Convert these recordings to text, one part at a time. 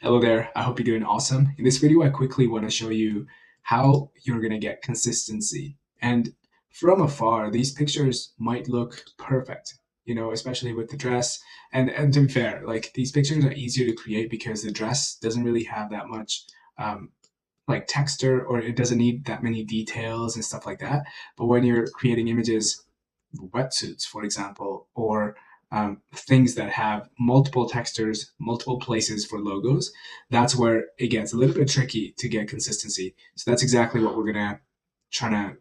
Hello there. I hope you're doing awesome. In this video, I quickly want to show you how you're going to get consistency. And from afar, these pictures might look perfect, especially with the dress. And to be fair, like these pictures are easier to create because the dress doesn't really have that much um, like texture, or it doesn't need that many details and stuff like that. But when you're creating images, wetsuits, for example, or things that have multiple textures, multiple places for logos, that's where it gets a little bit tricky to get consistency. So that's exactly what we're gonna try to,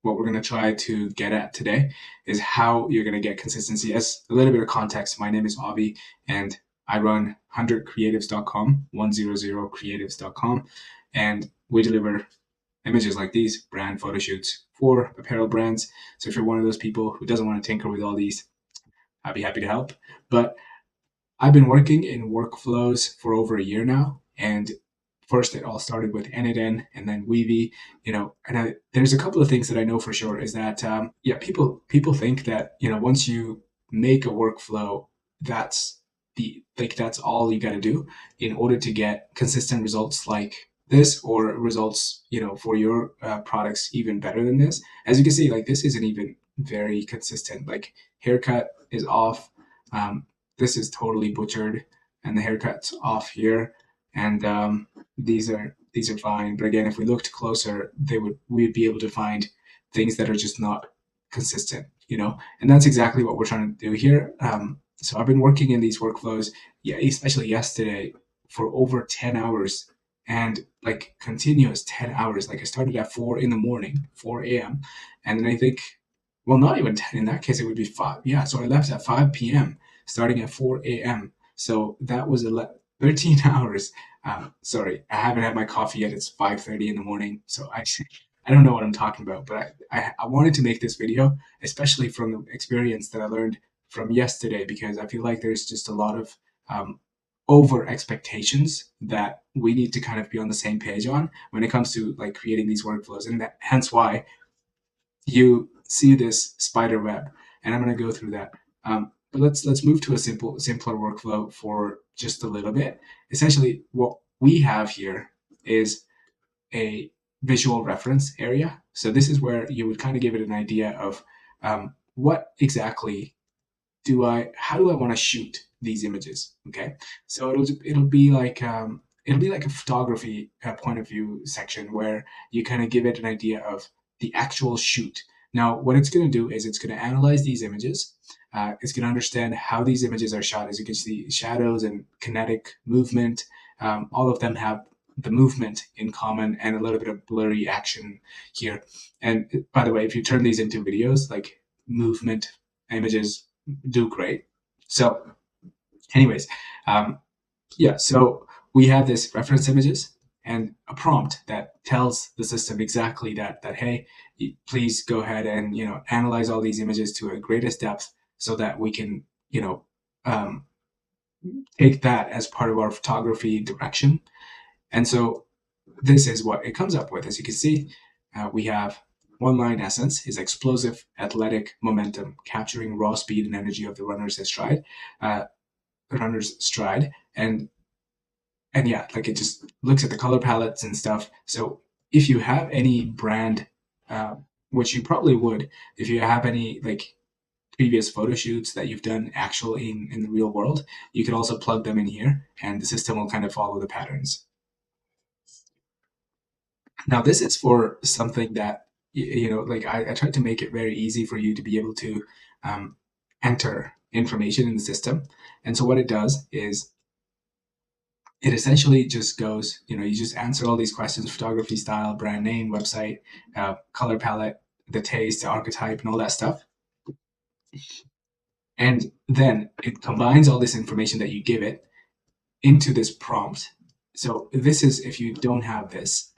what we're gonna try to get at today is how you're gonna get consistency. As a little bit of context, my name is Avi, and I run 100creatives.com, 100creatives.com, and we deliver images like these, brand photo shoots for apparel brands. So if you're one of those people who doesn't want to tinker with all these, I'd be happy to help. But I've been working in workflows for over a year now, and first it all started with N8N and then Weavy, there's a couple of things that I know for sure is that yeah, people think that once you make a workflow, that's that's all you got to do in order to get consistent results like this, or results for your products even better than this. As you can see, like this isn't even very consistent. Like haircut is off. This is totally butchered, and the haircut's off here, and these are fine. But again, if we looked closer, we'd be able to find things that are just not consistent. And that's exactly what we're trying to do here. So I've been working in these workflows, yeah, especially yesterday, for over 10 hours, and like continuous 10 hours. Like I started at 4 in the morning, 4 a.m. And then I think, well, not even 10 in that case, it would be 5. Yeah. So I left at 5 p.m., starting at 4 a.m. So that was 13 hours. Sorry, I haven't had my coffee yet. It's 5:30 in the morning. So I don't know what I'm talking about, but I wanted to make this video, especially from the experience that I learned from yesterday, because I feel like there's just a lot of um, over expectations that we need to kind of be on the same page on when it comes to like creating these workflows, and that hence why you see this spider web, and I'm going to go through that. But let's move to a simpler workflow for just a little bit. Essentially, what we have here is a visual reference area. So this is where you would kind of give it an idea of what exactly how do I want to shoot these images? Okay, so it'll be like a photography point of view section where you kind of give it an idea of the actual shoot. Now, what it's going to do is it's going to analyze these images. It's going to understand how these images are shot. As you can see, shadows and kinetic movement, all of them have the movement in common, and a little bit of blurry action here. And by the way, if you turn these into videos, like movement images do great. So, anyways, um, yeah, so we have this reference images and a prompt that tells the system exactly that hey, please go ahead and analyze all these images to a greatest depth so that we can um, take that as part of our photography direction. And so this is what it comes up with. As you can see, we have one line essence is explosive, athletic momentum, capturing raw speed and energy of the uh, runner's stride, and yeah, like it just looks at the color palettes and stuff. So if you have any brand, uh, which you probably would, if you have any like previous photo shoots that you've done actually in the real world, you can also plug them in here, and the system will kind of follow the patterns. Now, this is for something that, like I tried to make it very easy for you to be able to um, enter information in the system. And so what it does is it essentially just goes, you just answer all these questions: photography style, brand name, website, color palette, the taste, the archetype, and all that stuff. And then it combines all this information that you give it into this prompt. So this is, if you don't have this,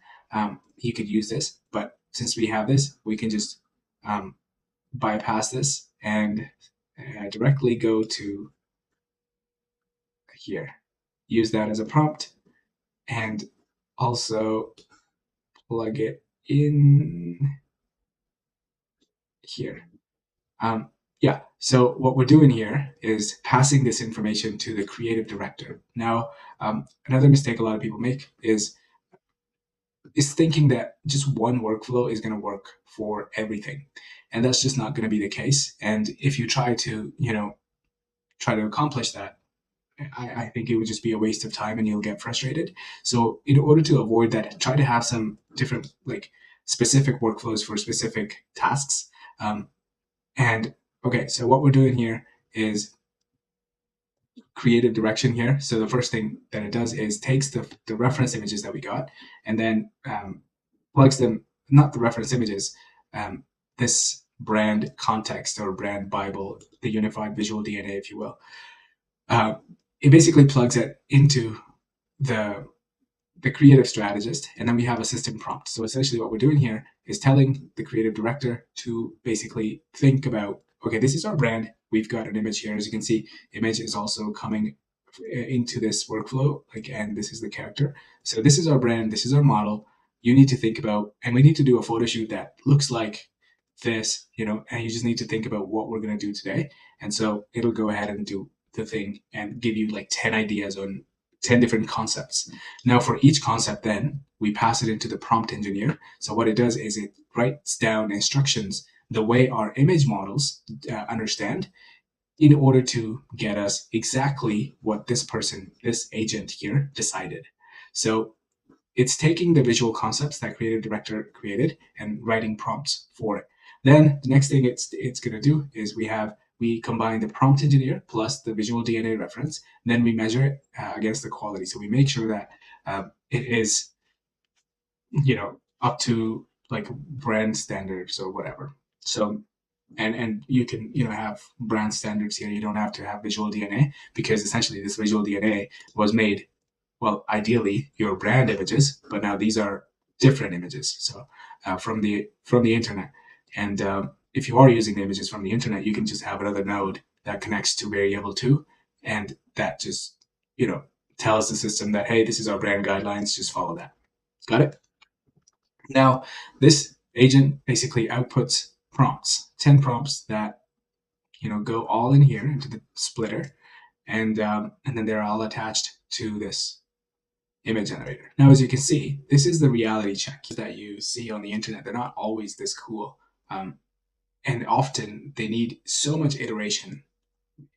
you could use this, but since we have this, we can just um, bypass this and directly go to here, use that as a prompt, and also plug it in here. Um, Yeah. So what we're doing here is passing this information to the creative director. Now, another mistake a lot of people make is thinking that just one workflow is going to work for everything, and that's just not going to be the case. And if you try to, try to accomplish that, I think it would just be a waste of time and you'll get frustrated. So in order to avoid that, try to have some different, like, specific workflows for specific tasks. And okay, so what we're doing here is creative direction here. So the first thing that it does is takes the reference images that we got and then plugs them, not the reference images, this brand context or brand Bible, the unified visual DNA, if you will. Uh, it basically plugs it into the the creative strategist, and then we have a system prompt. So essentially what we're doing here is telling the creative director to basically think about, okay, this is our brand. We've got an image here. As you can see, image is also coming into this workflow, like, and this is the character. So this is our brand. This is our model. You need to think about, and we need to do a photo shoot that looks like this, and you just need to think about what we're going to do today. And so it'll go ahead and do the thing and give you like 10 ideas on 10 different concepts. Now, for each concept, then we pass it into the prompt engineer. So, what it does is it writes down instructions the way our image models understand in order to get us exactly what this person, this agent here, decided. So, it's taking the visual concepts that creative director created and writing prompts for it. Then the next thing it's going to do is we combine the prompt engineer plus the visual DNA reference. Then we measure it against the quality. So we make sure that it is, up to like brand standards or whatever. So and you can have brand standards here. You don't have to have visual DNA because essentially this visual DNA was made, well, ideally your brand images, but now these are different images. So from the internet, and if you are using the images from the internet, you can just have another node that connects to variable two, and that just tells the system that, hey, this is our brand guidelines. Just follow that. Got it? Now this agent basically outputs prompts, 10 prompts that go all in here into the splitter, and then they're all attached to this image generator. Now, as you can see, this is the reality check that you see on the internet. They're not always this cool. And often they need so much iteration,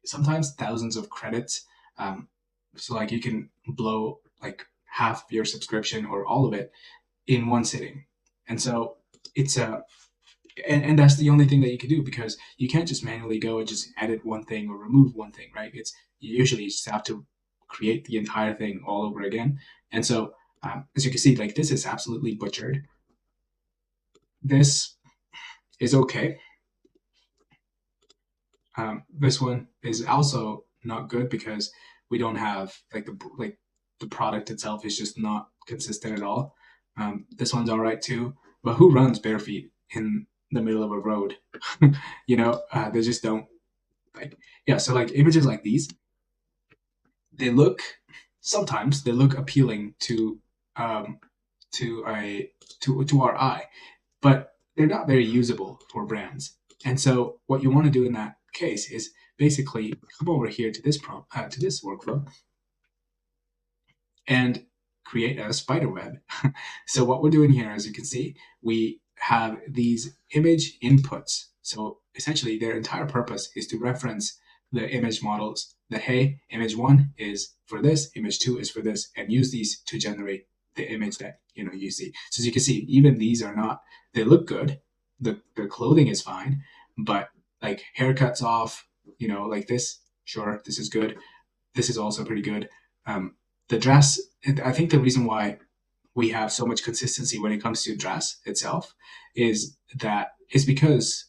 sometimes thousands of credits. So like you can blow like half your subscription or all of it in one sitting. And so it's a and that's the only thing that you can do because you can't just manually go and just edit one thing or remove one thing, right? It's you just have to create the entire thing all over again. And so, as you can see, like this is absolutely butchered. This is okay. This one is also not good because we don't have the product itself is just not consistent at all. This one's all right too, but who runs bare feet in the middle of a road? They just don't like. Yeah, so like images like these, they look sometimes they look appealing um, to a to our eye, but they're not very usable for brands. And so what you want to do in that case is basically come over here to this to this workflow and create a spider web. So what we're doing here, as you can see, we have these image inputs. So essentially their entire purpose is to reference the image models that, hey, image one is for this, image two is for this, and use these to generate the image that you see. So as you can see, even these are not, they look good. The clothing is fine, but like haircuts off, like this, sure, this is good. This is also pretty good. The dress, I think the reason why we have so much consistency when it comes to dress itself is because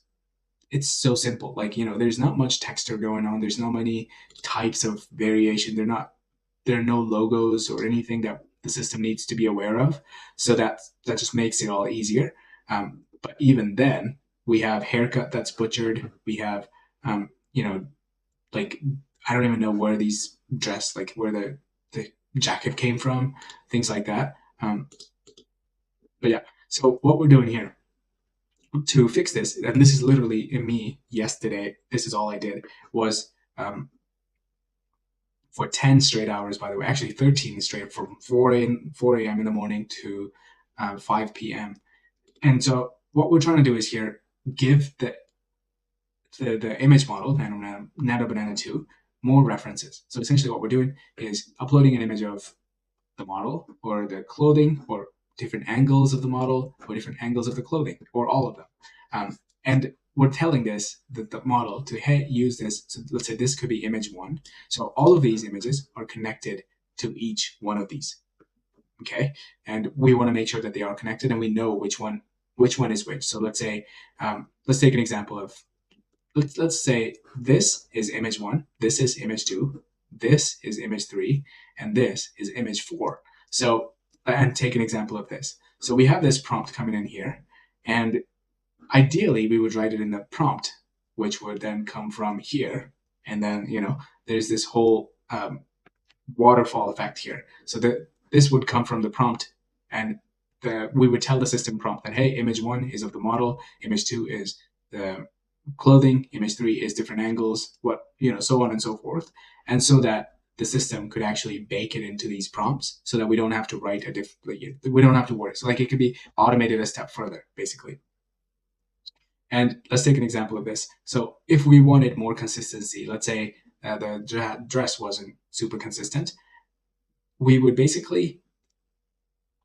it's so simple. Like, there's not much texture going on. There's not many types of variation. There are no logos or anything that the system needs to be aware of. So that just makes it all easier. But even then, we have haircut that's butchered. We have, like, I don't even know where these dress, like where the jacket came from, things like that. But yeah, so what we're doing here, to fix this, and this is literally me yesterday, this is all I did, was for 10 straight hours, by the way, actually 13 straight, from 4 a.m. in the morning to 5 p.m. And so what we're trying to do is here give the image model, Nano Banana 2, more references. So essentially what we're doing is uploading an image of the model or the clothing, or different angles of the model or different angles of the clothing, or all of them. And we're telling the model to, hey, use this. So let's say this could be image 1. So all of these images are connected to each one of these. Okay, and we want to make sure that they are connected, and we know which one is which. So let's say, let's take an example of, let's say this is image 1, this is image 2, this is image 3, and this is image 4. So, and take an example of this. So we have this prompt coming in here, and ideally we would write it in the prompt, which would then come from here, and then there's this whole waterfall effect here. So this would come from the prompt, and we would tell the system prompt that, hey, image 1 is of the model, image 2 is the clothing, image 3 is different angles, so on and so forth. And so that the system could actually bake it into these prompts, so that we don't have to write we don't have to worry. So it could be automated a step further, basically. And let's take an example of this. So if we wanted more consistency, let's say the dress wasn't super consistent, we would basically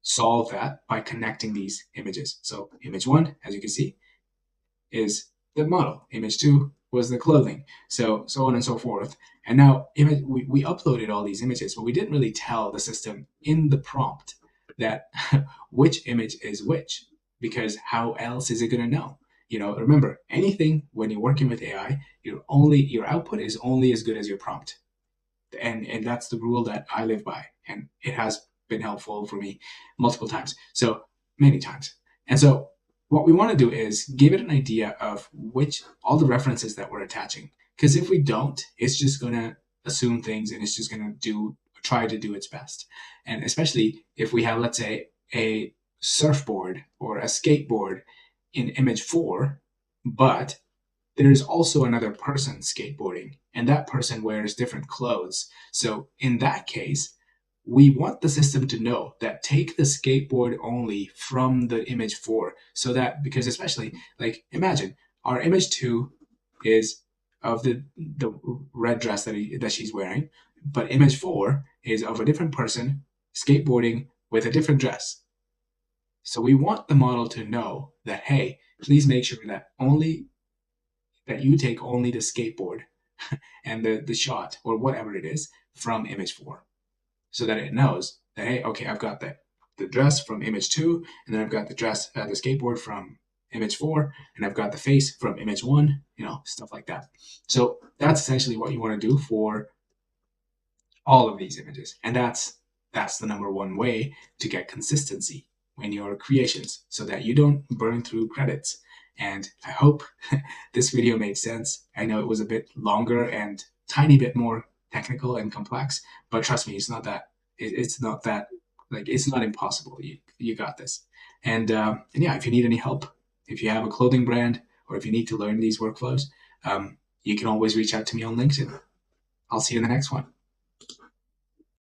solve that by connecting these images. So image 1, as you can see, is the model. Image 2 was the clothing. So on and so forth. And now we uploaded all these images, but we didn't really tell the system in the prompt that which image is which, because how else is it going to know? Remember, anything when you're working with AI, your output is only as good as your prompt. And that's the rule that I live by. And it has been helpful for me multiple times. So many times. And so what we want to do is give it an idea of all the references that we're attaching. Because if we don't, it's just going to assume things, and it's just going to try to do its best. And especially if we have, let's say, a surfboard or a skateboard in image 4, but there's also another person skateboarding, and that person wears different clothes. So in that case, we want the system to know that take the skateboard only from the image 4, so that, because especially, imagine our image 2 is of the red dress that she's wearing, but image 4 is of a different person skateboarding with a different dress. So we want the model to know that, hey, please make sure that you take only the skateboard and the shot or whatever it is from image 4, so that it knows that, hey, okay, I've got the dress from image 2, and then I've got the skateboard from image 4, and I've got the face from image 1, stuff like that. So that's essentially what you want to do for all of these images. And that's the number one way to get consistency in your creations, so that you don't burn through credits. And I hope this video made sense. I know it was a bit longer and tiny bit more technical and complex, but trust me, it's not that it's not impossible. You got this. And yeah, if you need any help, if you have a clothing brand, or if you need to learn these workflows, you can always reach out to me on LinkedIn. I'll see you in the next one.